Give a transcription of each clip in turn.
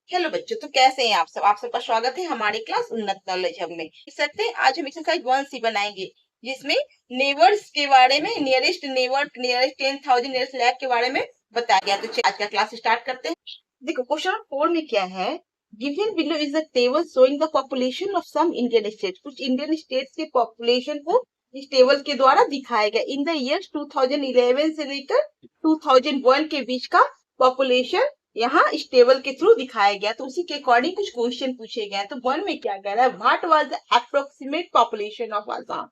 Hello बच्चों, तो कैसे हैं आप सबका स्वागत है हमारी क्लास उन्नत नॉलेज हब में। देख सकते हैं आज हम एक्सरसाइज 1C बनाएंगे, जिसमें नेबर्स के बारे में, nearest neighbour, nearest 10,000, nearest lakh के बारे में बताया गया। तो आज का क्लास स्टार्ट करते हैं। देखो क्वेश्चन 4 में क्या है, given below is the table showing the population of some Indian state. कुछ इंडियन स्टेट्स के पॉपुलेशन को इस टेबल के द्वारा दिखाया गया। इन द ईयर्स 2011 से लेकर 2001 के बीच का पॉपुलेशन यहाँ इस टेबल के थ्रू दिखाया गया। तो उसी के अकॉर्डिंग कुछ क्वेश्चन पूछे गए। तो वन में क्या कह रहा है, what was the approximate population of Assam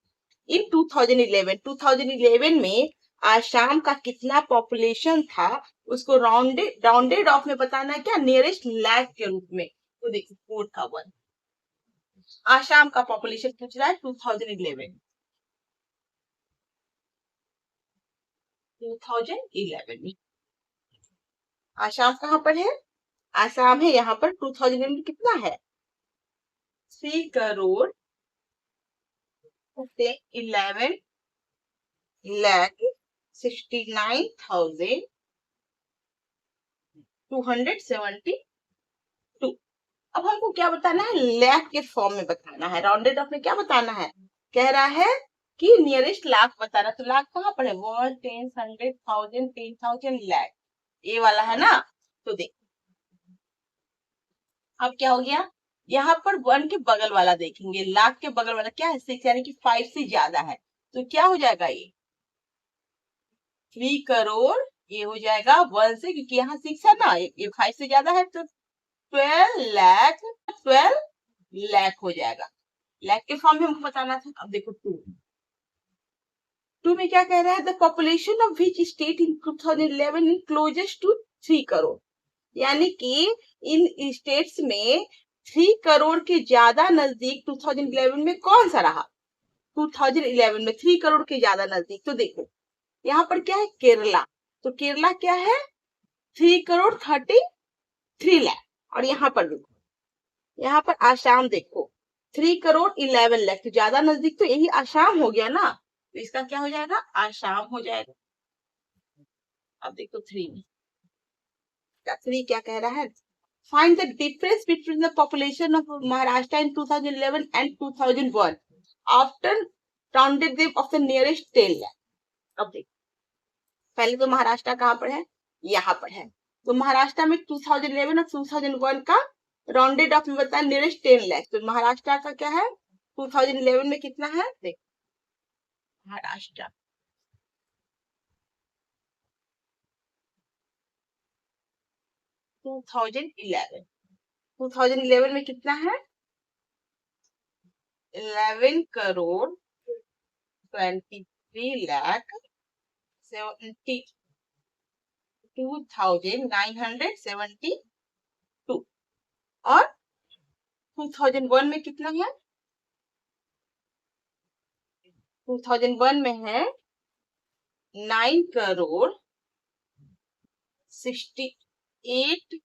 in 2011। 2011 में आसाम का कितना पॉपुलेशन था, उसको राउंडेड ऑफ में बताना है, क्या नियरेस्ट लैक के रूप में। तो देखो 4 था 1, आसाम का पॉपुलेशन पूछ रहा है 2011। 2011 में आसाम कहाँ पर है, आसाम है यहाँ पर। 2011 में कितना है, 3 करोड़ 11 lakh 69,272। अब हमको क्या बताना है, लैख के फॉर्म में बताना है। राउंडेड ऑफ में क्या बताना है, कह रहा है कि नियरेस्ट लाख बताना। तो लाख कहाँ पर है, 1, 10, 100, 1000, 10,000 लैख, ये वाला है ना। तो देख अब क्या हो गया, यहाँ पर 1 के बगल वाला देखेंगे, लाख के बगल वाला क्या है, 6, यानी कि 5 से ज्यादा है। तो क्या हो जाएगा, ये 3 करोड़, ये हो जाएगा 1 से, क्योंकि यहाँ 6 है ना, ये 5 से ज्यादा है। तो 12 लाख हो जाएगा। लाख के फॉर्म में हमको बताना था। अब देखो 2 में क्या कह रहा है, the population of which state in 2011 in closest to 3 crore. यानी कि इन स्टेट्स में 3 करोड़ के ज्यादा नजदीक 2011 में कौन सा रहा। 2011 में 3 करोड़ के ज्यादा नजदीक। तो देखो यहाँ पर क्या है, केरला। तो केरला क्या है, 3 करोड़ 33 लाख। और यहाँ पर देखो, यहाँ पर आसाम देखो 3 करोड़ 11 लाख। तो ज्यादा नजदीक तो यही आसाम हो गया ना। तो इसका क्या हो जाएगा, आसाम हो जाएगा। अब देखो 3 क्या कह रहा है, find the difference between the population of Maharashtra in 2011 and 2001 after rounded them of the nearest 10 lakh. अब देखो पहले तो महाराष्ट्र कहाँ पर है, यहाँ पर है। तो महाराष्ट्र में 2011 और 2001 का राउंडेड ऑफ में बताया नियरेस्ट 10 लाख। तो महाराष्ट्र का क्या है, 2011 में कितना है, देख महाराष्ट्र 2011 में कितना है, 11 करोड़ 23 लाख 72,972। और 2001 में कितना है, 2001 में है 9 करोड़ 68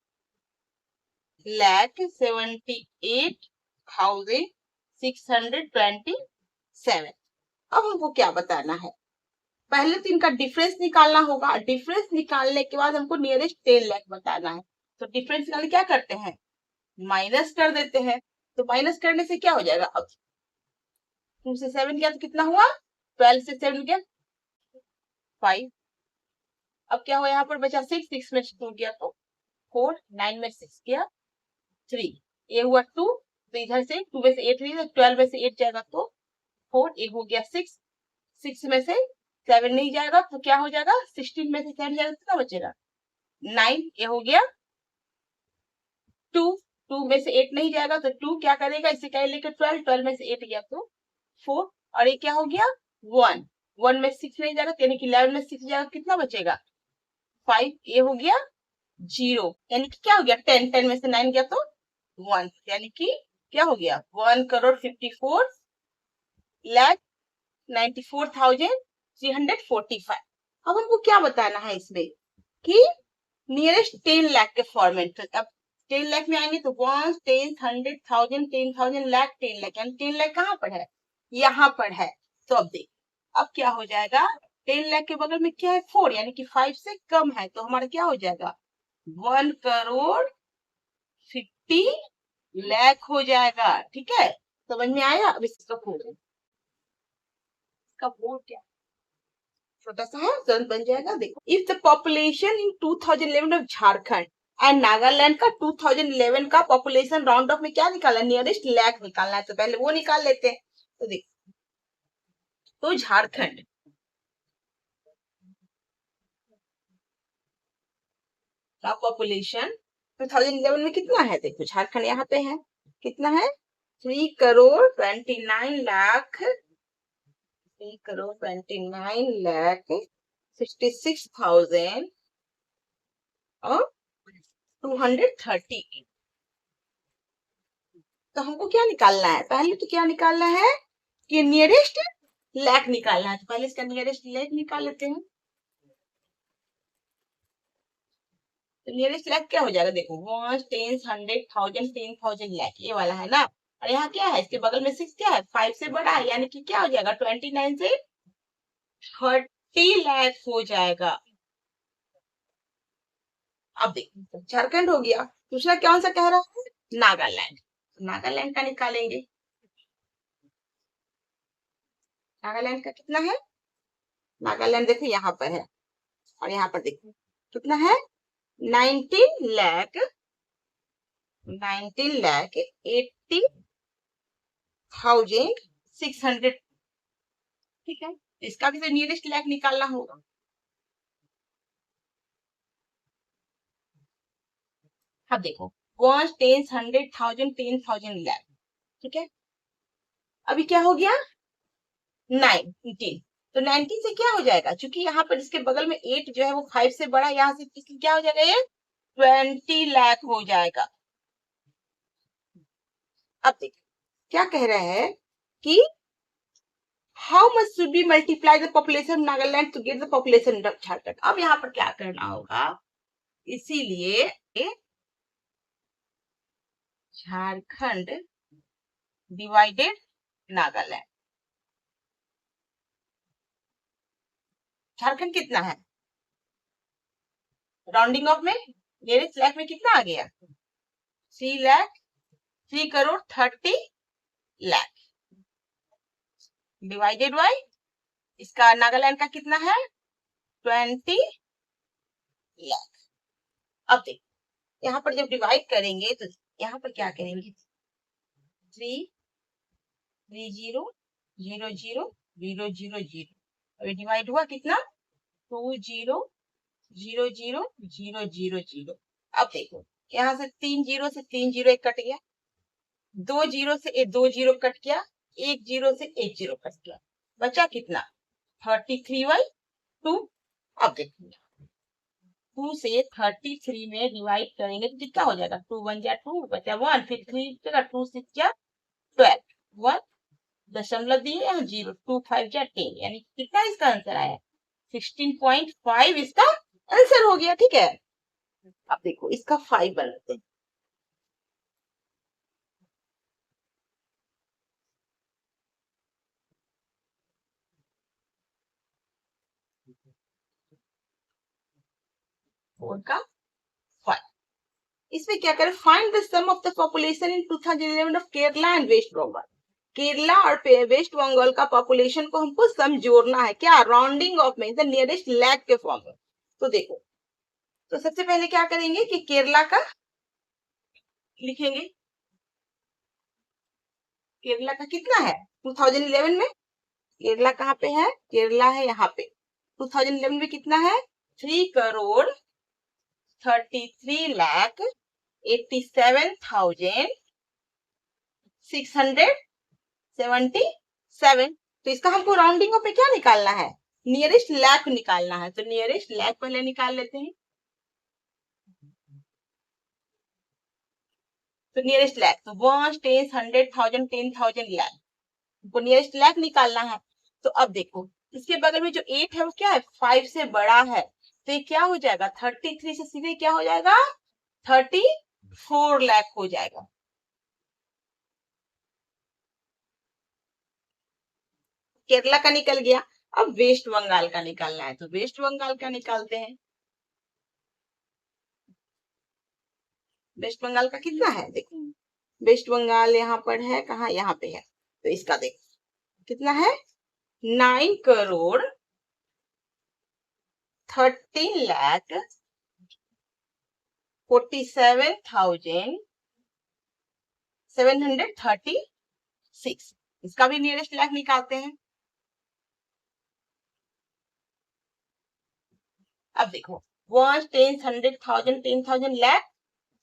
लाख 78,627। अब हमको क्या बताना है, पहले तो इनका डिफरेंस निकालना होगा। डिफरेंस निकालने के बाद हमको नियरेस्ट 10 लाख बताना है। तो डिफरेंस निकालने क्या करते हैं, माइनस कर देते हैं। तो माइनस करने से क्या हो जाएगा, अब 2 से 7 गया तो कितना हुआ, 12 से 7 गया 5। अब क्या हुआ, यहाँ पर बचा 6, 6 में 2 गया तो 4, 9 में 6 गया 3, ये हुआ 2। तो इधर से 2 में से 8 नहीं, 12 में से 8 जाएगा तो 4, ये हो गया 6, 6 में से 7 नहीं जाएगा तो क्या हो जाएगा, 16 में से 7 जाएगा तो कितना बचेगा 9, ये हो गया 2, 2 में से 8 नहीं जाएगा तो 2 क्या करेगा, इसे क्या लेकर 12, 12 में से 8 गया तो 4, और ये क्या हो गया 1, 1 में 6 नहीं जाएगा, यानी कि 11 में 6 जाएगा, कितना बचेगा 5, ये हो गया 0, यानी कि क्या हो गया 10, 10 में से 9 गया तो 1, यानी कि क्या हो गया 1 करोड़ 54 लाख 94,345। अब हमको क्या बताना है इसमें, कि नियरेस्ट 10 लाख के फॉर्मेट। अब 10 लाख में आएंगे तो 1, 10, 100, 1000, 10,000 लाख 10 लाख, यानी 10 लाख कहाँ पर है, यहाँ पर है। तो अब देख अब क्या हो जाएगा, 10 लाख के बगल में क्या है 4, यानी कि 5 से कम है। तो हमारा क्या हो जाएगा 1 करोड़ लाख हो जाएगा। ठीक है, समझ में आया? अब इसका कोड, इसका कोड क्या, छोटा सा है, तुरंत बन जाएगा। देखो, if the population in 2011 of Jharkhand and Nagaland का 2011 का पॉपुलेशन राउंड ऑफ में क्या निकाला, नियरेस्ट लाख निकालना है, तो पहले वो निकाल लेते हैं। तो देखो, तो झारखंड का पॉपुलेशन 2011 में कितना है, देखो झारखंड यहाँ पे है, कितना है, 3,29,00,000, 3,29,66,000 और 230। तो हमको क्या निकालना है, पहले तो क्या निकालना है कि नियरेस्ट लाख निकालना है, तो पहले इसका नियरेस्ट लाख निकाल लेते हैं। तो नियरेस्ट लाख क्या हो जाएगा, देखो 1 10 100 1000 10,000 लाख, ये वाला है ना, और यहाँ क्या है, इसके बगल में 6 क्या है, 5 से बड़ा है, यानी कि क्या हो जाएगा, 29 से 30 लाख हो जाएगा। अब देखो, झारखंड हो गया, दूसरा कौन सा कह रहा है, नागालैंड, नागालैंड का निकालेंगे। नागालैंड का कितना है, नागालैंड देखो यहाँ पर है, और यहाँ पर देखो कितना है, 19 लाख 80,600। ठीक है, इसका भी तो नियरेस्ट लाख निकालना होगा। अब देखो 1 10 100 1000 10,000 लाख, ठीक है, अभी क्या हो गया, 19, तो 19 से क्या हो जाएगा, क्योंकि यहाँ पर इसके बगल में 8 जो है वो 5 से बड़ा, यहाँ से इसलिए क्या हो जाएगा, ये 20 लाख हो जाएगा। अब देखिए क्या कह रहे हैं कि how much should be multiply the population Nagaland to get the population of Jharkhand. अब यहाँ पर क्या करना होगा, इसीलिए झारखंड डिवाइडेड नागालैंड, झारखंड कितना है, राउंडिंग ऑफ में नियरेस्ट लाख में कितना आ गया, 3 लाख 3,30,00,000 डिवाइडेड बाय, इसका नागालैंड का कितना है, 20 लाख। अब देख, यहाँ पर जब डिवाइड करेंगे तो यहाँ पर क्या करेंगे, 3,3,0,0,0,0,0, अभी डिवाइड हुआ कितना, 2,0,0,0,0,0। अब देखो यहाँ से 3 जीरो से 3 जीरो एक कट गया, 2 जीरो से 2 जीरो कट गया, 1 जीरो से 1 जीरो कट गया, बचा कितना, 33/2। अब देखो 2 से 33 में डिवाइड करेंगे तो कितना हो जाएगा, 2 1 जा 2 बचा 1, फिर 3 जगह 2 6 जा 12, 1 दशमलव दिए यहाँ 0, 2 5 जा 10, यानी कितना इसका आंसर आया, 16.5 इसका आंसर हो गया। ठीक है, अब देखो इसका 5 बनाते हैं, फोर का 5, इसमें क्या करें, find the sum of the population in 2011 of Kerala and West Bengal. Kerala और वेस्ट बंगाल का पॉपुलेशन को हमको सम जोड़ना है, क्या, राउंडिंग ऑफ में द नियरेस्ट लाख के फॉर्म में। तो देखो, तो सबसे पहले क्या करेंगे कि केरला का लिखेंगे, केरला का कितना है 2011 में, केरला कहाँ पे है, केरला है यहाँ पे, 2011 में कितना है, 3,33,87,677। तो इसका हमको राउंडिंग पे क्या निकालना है, नियरेस्ट लाख निकालना है, तो नियरेस्ट लाख पहले निकाल लेते हैं। तो नियरेस्ट लाख, तो 1 10 100 1000 10,000 लाख, हमको नियरेस्ट लाख निकालना है। तो अब देखो इसके बगल में जो 8 है वो क्या है, 5 से बड़ा है, तो ये क्या हो जाएगा, 33 से सीधे क्या हो जाएगा, 34 लाख हो जाएगा। केरला का निकल गया, अब वेस्ट बंगाल का निकालना है, तो वेस्ट बंगाल का निकालते हैं। वेस्ट बंगाल का कितना है देखो, वेस्ट बंगाल यहाँ पर है, कहाँ, यहाँ पे है। तो इसका देखो कितना है, 9,13,47,736। इसका भी नियरेस्ट लैख निकालते हैं। अब देखो 1, 10, 100, 1000, 10,000 लैख,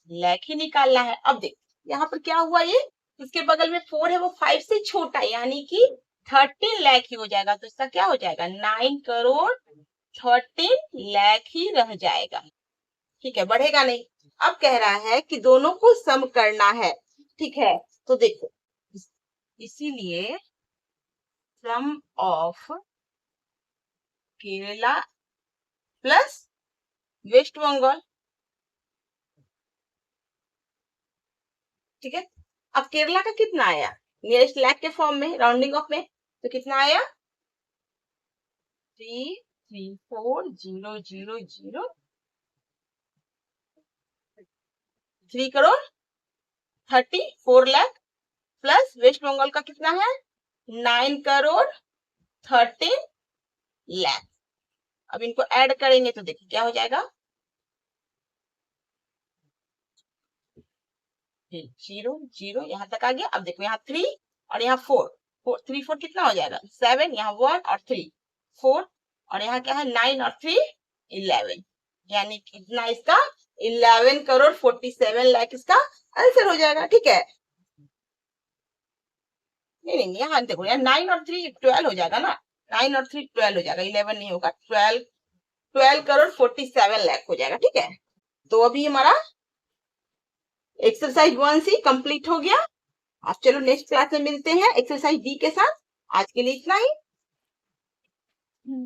लैख ही निकालना है। अब देखो यहाँ पर क्या हुआ, ये इसके बगल में 4 है, वो 5 से छोटा है, यानी कि 13 लाख ही हो जाएगा। तो इसका क्या हो जाएगा, 9,13,00,000 ही रह जाएगा। ठीक है, बढ़ेगा नहीं। अब कह रहा है कि दोनों को सम करना है। ठीक है, तो देखो इसीलिए sum of Kerala plus West Bengal. ठीक है, अब केरला का कितना आया, नियरेस्ट लैख के फॉर्म में, राउंडिंग ऑफ में, तो कितना आया, 3,34,000, 3,34,00,000 प्लस वेस्ट बंगाल का कितना है, 9,13,00,000। अब इनको ऐड करेंगे तो देखिए क्या हो जाएगा, 0 यहाँ तक आ गया। अब देखो यहाँ 3 और यहाँ 4, 3 4 कितना हो जाएगा, 7, यहाँ 1 और 3 4, और यहाँ क्या है 9 और 3 11, यानी कितना इसका 11,47,00,000 इसका आंसर हो जाएगा। ठीक है, नहीं यहाँ देखो, यार 9 और 3 12 हो जाएगा ना, 9 और 3 12 हो जाएगा, 11 नहीं होगा, 12,47,00,000 हो जाएगा। ठीक है, तो अभी हमारा एक्सरसाइज 1C कंप्लीट हो गया। अब चलो नेक्स्ट क्लास में मिलते हैं एक्सरसाइज डी के साथ। आज के लिए इतना ही।